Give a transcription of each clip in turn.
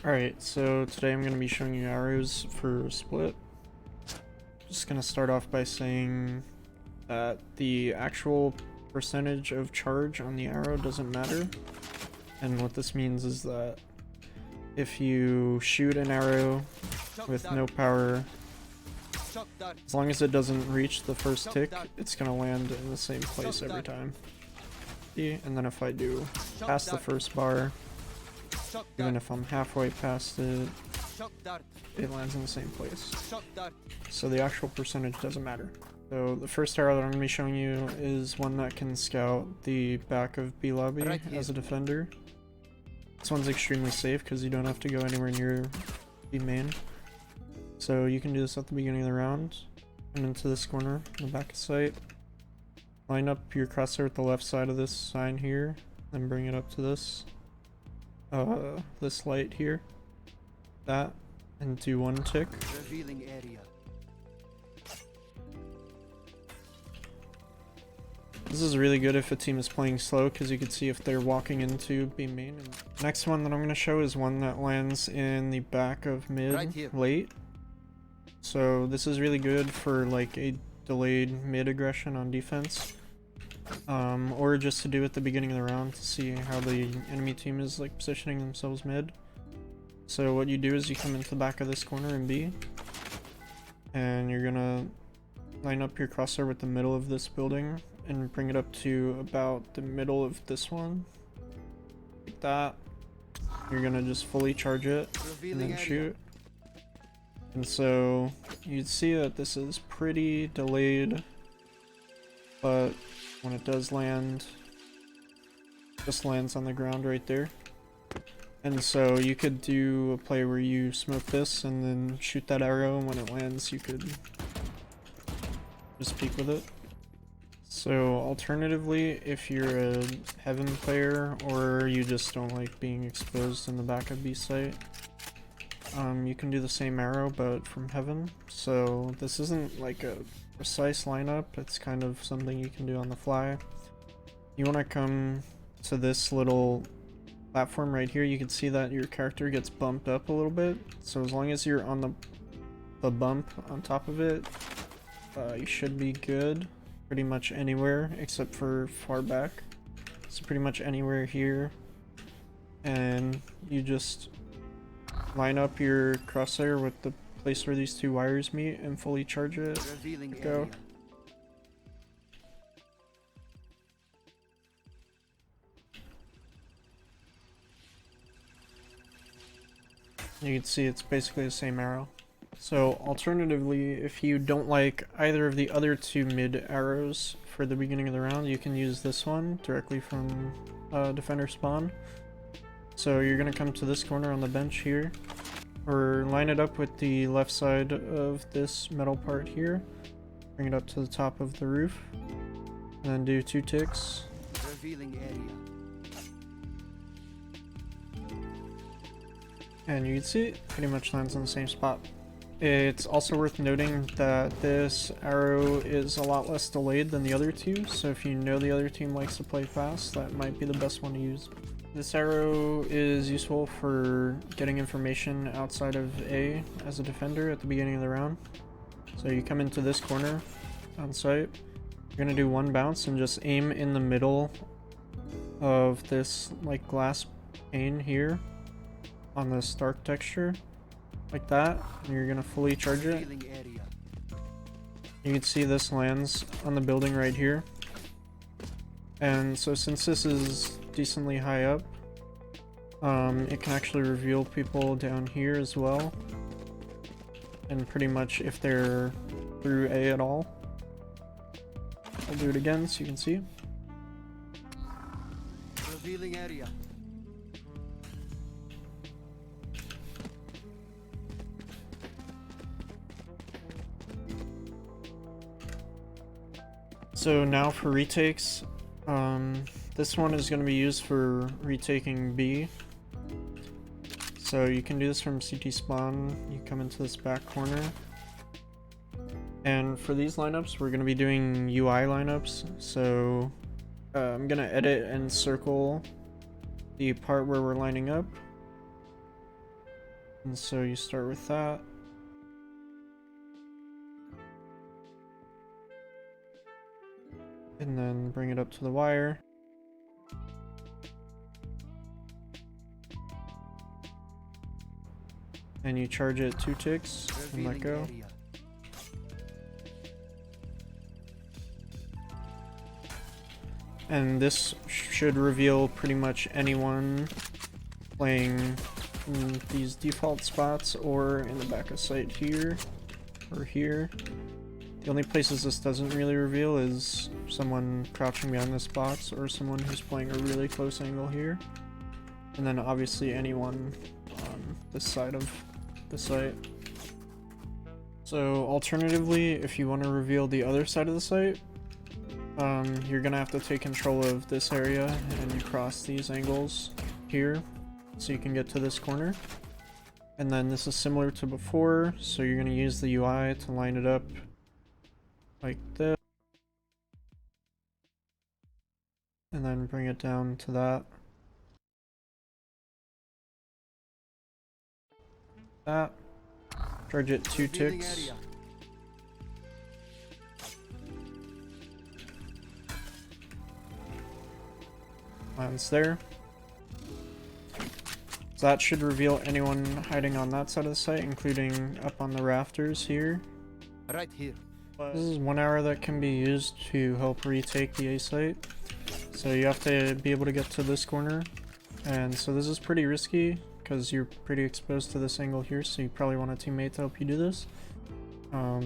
Alright, so today I'm going to be showing you arrows for split. Just going to start off by saying that the actual percentage of charge on the arrow doesn't matter. And what this means is that if you shoot an arrow with no power, as long as it doesn't reach the first tick, it's going to land in the same place every time. And then if I do past the first bar, even if I'm halfway past it, it lands in the same place. So the actual percentage doesn't matter. So the first arrow that I'm going to be showing you is one that can scout the back of B lobby as a defender. This one's extremely safe because you don't have to go anywhere near B main. So you can do this at the beginning of the round. And into this corner in the back of sight. Line up your crosshair with the left side of this sign here, then bring it up to this light here, that, and do one tick. Revealing area. This is really good if a team is playing slow because you can see if they're walking into B main. Next one that I'm going to show is one that lands in the back of mid late. So this is really good for like a delayed mid aggression on defense. Or just to do at the beginning of the round to see how the enemy team is like positioning themselves mid. So what you do is you come into the back of this corner in B, and you're gonna line up your crosshair with the middle of this building and bring it up to about the middle of this one, like that. You're gonna just fully charge it and then shoot. And so you'd see that this is pretty delayed, but when it does land, it just lands on the ground right there. And so you could do a play where you smoke this and then shoot that arrow, and when it lands you could just peek with it. So alternatively, if you're a Heaven player or you just don't like being exposed in the back of B site, you can do the same arrow but from Heaven. So this isn't like a precise lineup, it's kind of something you can do on the fly. You want to come to this little platform right here. You can see that your character gets bumped up a little bit, so as long as you're on the bump on top of it, you should be good pretty much anywhere except for far back. So pretty much anywhere here, and you just line up your crosshair with the place where these two wires meet and fully charge it. Go. You can see it's basically the same arrow. So alternatively, if you don't like either of the other two mid arrows for the beginning of the round, you can use this one directly from defender spawn. So you're gonna come to this corner on the bench here, or line it up with the left side of this metal part here, bring it up to the top of the roof, and then do two ticks. Revealing area. And you can see it pretty much lands in the same spot. It's also worth noting that this arrow is a lot less delayed than the other two, so if you know the other team likes to play fast, that might be the best one to use. This arrow is useful for getting information outside of A as a defender at the beginning of the round. So you come into this corner on site, you're gonna do one bounce and just aim in the middle of this like glass pane here on this dark texture, like that, and you're gonna fully charge it. You can see this lands on the building right here. And so since this is decently high up, it can actually reveal people down here as well. And pretty much if they're through A at all. I'll do it again so you can see. Revealing area. So now for retakes, this one is going to be used for retaking B. So you can do this from CT spawn. You come into this back corner, and for these lineups we're going to be doing UI lineups. So I'm going to edit and circle the part where we're lining up, And so you start with that. And then bring it up to the wire. And you charge it 2 ticks and let go. area. And this should reveal pretty much anyone playing in these default spots or in the back of sight here or here. The only places this doesn't really reveal is someone crouching behind this box or someone who's playing a really close angle here. And then obviously anyone on this side of the site. So alternatively, if you want to reveal the other side of the site, you're gonna have to take control of this area and you cross these angles here so you can get to this corner. And then this is similar to before, so you're gonna use the UI to line it up like this. And then bring it down to that. That. Charge it 2 Revealing ticks. area. Lands there. So that should reveal anyone hiding on that side of the site, including up on the rafters here. Right here. This is 1 arrow that can be used to help retake the A site. So you have to be able to get to this corner. And so this is pretty risky because you're pretty exposed to this angle here, so you probably want a teammate to help you do this. So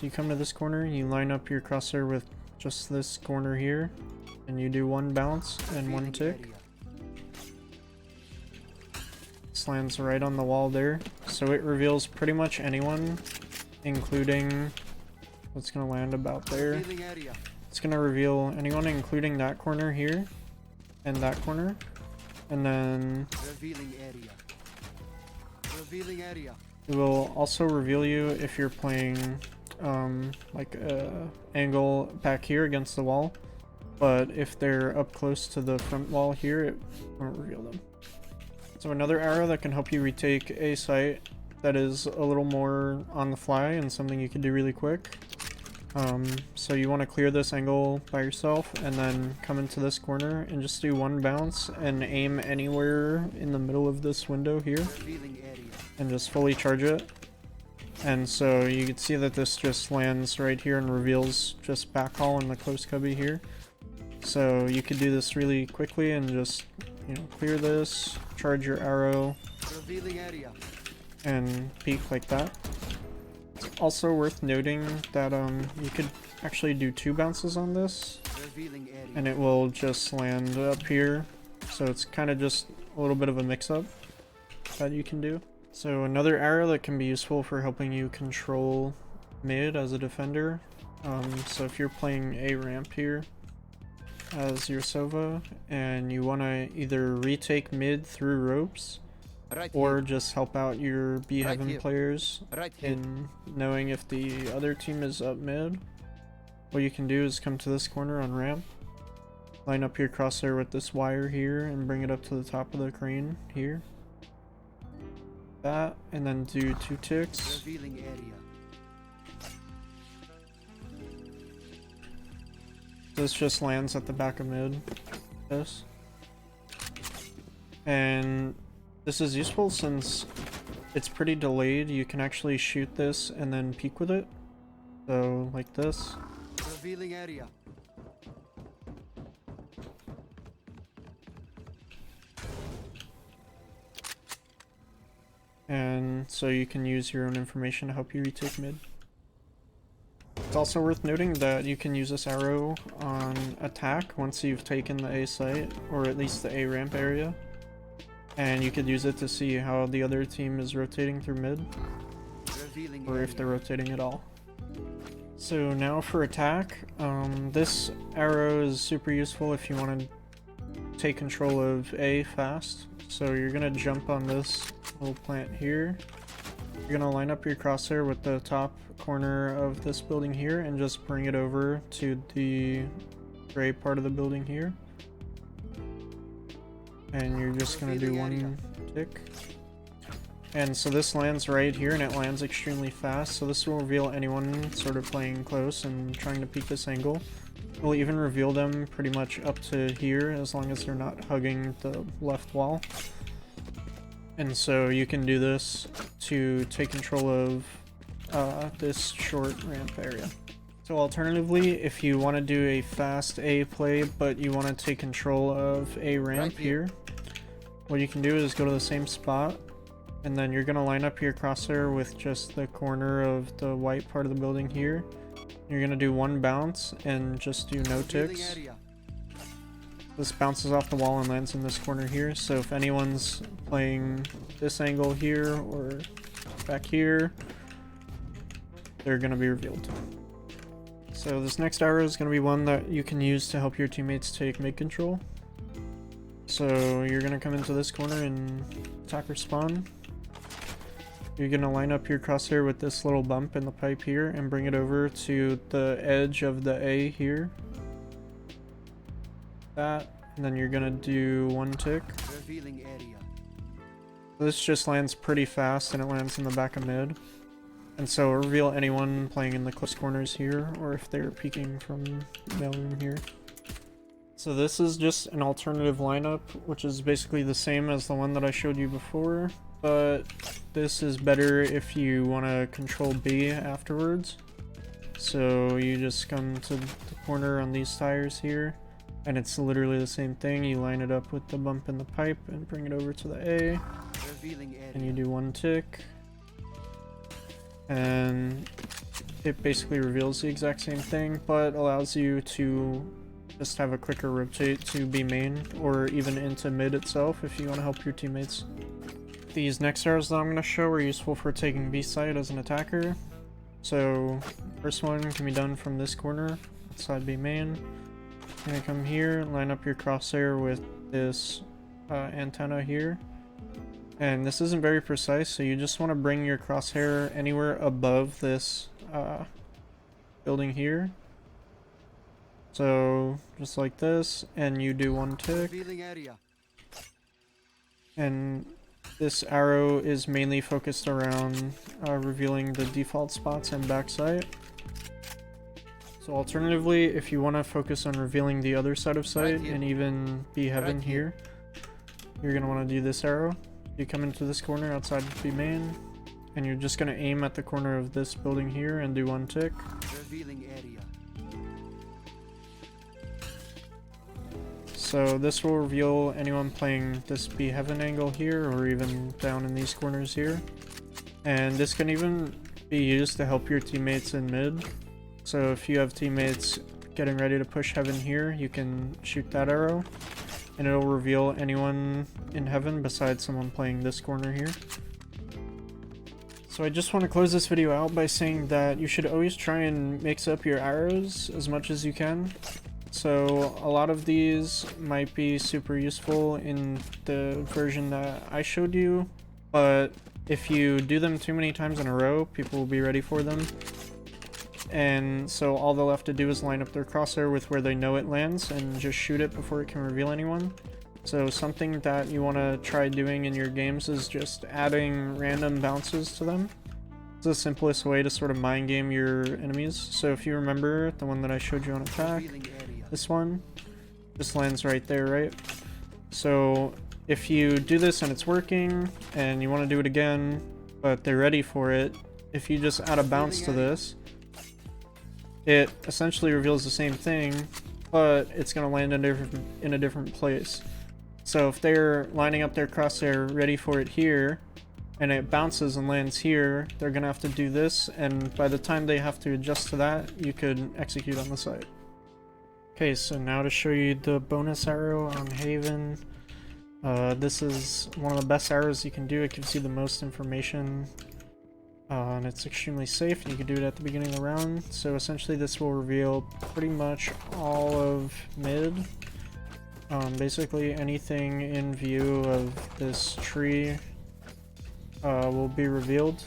you come to this corner, you line up your crosshair with just this corner here, and you do 1 bounce and 1 Revealing tick. area. This lands right on the wall there. So it reveals pretty much anyone, including what's gonna land about there. Revealing area. It's gonna reveal anyone including that corner here and that corner. And then Revealing area. Revealing area. it will also reveal you if you're playing like a angle back here against the wall. But if they're up close to the front wall here, it won't reveal them. So another arrow that can help you retake a site that is a little more on the fly and something you can do really quick. So you want to clear this angle by yourself and then come into this corner and just do 1 bounce and aim anywhere in the middle of this window here Revealing area. and just fully charge it. And so you can see that this just lands right here and reveals just backhaul in the close cubby here. So you could do this really quickly and just, you know, clear this, charge your arrow, Revealing area. and peek like that. It's also worth noting that you could actually do 2 bounces on this Revealing area. and it will just land up here. So it's kind of just a little bit of a mix-up that you can do. So another arrow that can be useful for helping you control mid as a defender. So if you're playing a ramp here as your Sova and you want to either retake mid through ropes Right or here. just help out your B Heaven here. players Right here. in knowing if the other team is up mid, what you can do is come to this corner on ramp, line up your crosshair with this wire here and bring it up to the top of the crane here. That, and then do 2 ticks. Revealing area. This just lands at the back of mid. This. And this is useful since it's pretty delayed. You can actually shoot this and then peek with it. So, like this. Revealing area. And so you can use your own information to help you retake mid. It's also worth noting that you can use this arrow on attack once you've taken the A site, or at least the A ramp area. And you could use it to see how the other team is rotating through mid, Revealing or if area. they're rotating at all. So now for attack, this arrow is super useful if you want to take control of A fast. So you're gonna jump on this little plant here. You're gonna line up your crosshair with the top corner of this building here and just bring it over to the gray part of the building here. And you're just gonna do Revealing 1 tick. And so this lands right here, and it lands extremely fast, so this will reveal anyone sort of playing close and trying to peek this angle. It will even reveal them pretty much up to here, as long as they're not hugging the left wall. And so you can do this to take control of this short ramp area. So alternatively, if you want to do a fast A play, but you want to take control of a ramp here, what you can do is go to the same spot, and then you're going to line up your crosshair with just the corner of the white part of the building here. You're going to do one bounce and just do no ticks. This bounces off the wall and lands in this corner here, so if anyone's playing this angle here or back here, they're going to be revealed. So this next arrow is going to be one that you can use to help your teammates take mid control. So you're going to come into this corner and attacker spawn. You're going to line up your crosshair with this little bump in the pipe here and bring it over to the edge of the A here. That, and then you're going to do one tick. Revealing area. This just lands pretty fast and it lands in the back of mid. And so it'll reveal anyone playing in the close corners here, or if they're peeking from the mailroom here. So this is just an alternative lineup, which is basically the same as the one that I showed you before, but this is better if you want to control B afterwards. So you just come to the corner on these tires here, and it's literally the same thing. You line it up with the bump in the pipe and bring it over to the A, and you do one tick. And it basically reveals the exact same thing, but allows you to just have a quicker rotate to B main, or even into mid itself if you want to help your teammates. These next arrows that I'm going to show are useful for taking B side as an attacker. So first one can be done from this corner, outside B main. You're going to come here, line up your crosshair with this antenna here. And this isn't very precise, so you just want to bring your crosshair anywhere above this building here. So just like this, and you do one tick. And this arrow is mainly focused around revealing the default spots and backside. So alternatively, if you want to focus on revealing the other side of sight and even be heaven here, you're going to want to do this arrow. You come into this corner outside B main, and you're just going to aim at the corner of this building here and do one tick. Revealing area. So this will reveal anyone playing this B heaven angle here, or even down in these corners here. And this can even be used to help your teammates in mid. So if you have teammates getting ready to push heaven here, you can shoot that arrow, and it'll reveal anyone in heaven besides someone playing this corner here. So I just want to close this video out by saying that you should always try and mix up your arrows as much as you can. So a lot of these might be super useful in the version that I showed you, but if you do them too many times in a row, people will be ready for them. And so all they'll have to do is line up their crosshair with where they know it lands and just shoot it before it can reveal anyone. So something that you want to try doing in your games is just adding random bounces to them. It's the simplest way to sort of mind game your enemies. So if you remember the one that I showed you on attack, this one just lands right there, right? So if you do this and it's working and you want to do it again, but they're ready for it, if you just add a bounce to this, it essentially reveals the same thing, but it's going to land in a different place. So if they're lining up their crosshair ready for it here, and it bounces and lands here, they're going to have to do this, and by the time they have to adjust to that, you could execute on the site. Okay, so now to show you the bonus arrow on Haven. This is one of the best arrows you can do. It gives you the most information, and it's extremely safe. You can do it at the beginning of the round. So essentially this will reveal pretty much all of mid. Basically anything in view of this tree will be revealed.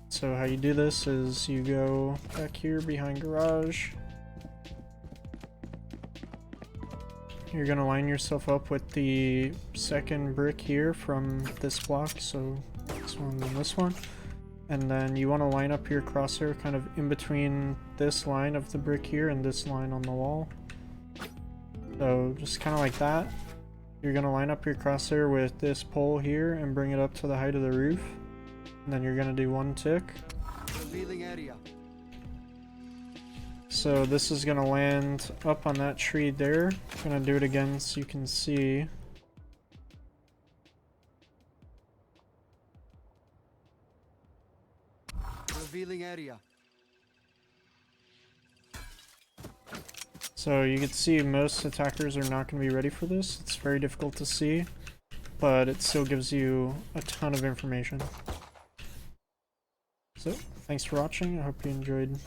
So how you do this is you go back here behind garage, you're gonna line yourself up with the second brick here from this block, so this one and this one. And then you want to line up your crosshair kind of in between this line of the brick here and this line on the wall. So just kind of like that. You're going to line up your crosshair with this pole here and bring it up to the height of the roof. And then you're going to do one tick. Revealing area. So this is going to land up on that tree there. I'm going to do it again so you can see. Revealing area. So you can see most attackers are not going to be ready for this. It's very difficult to see, but it still gives you a ton of information. So, thanks for watching. I hope you enjoyed.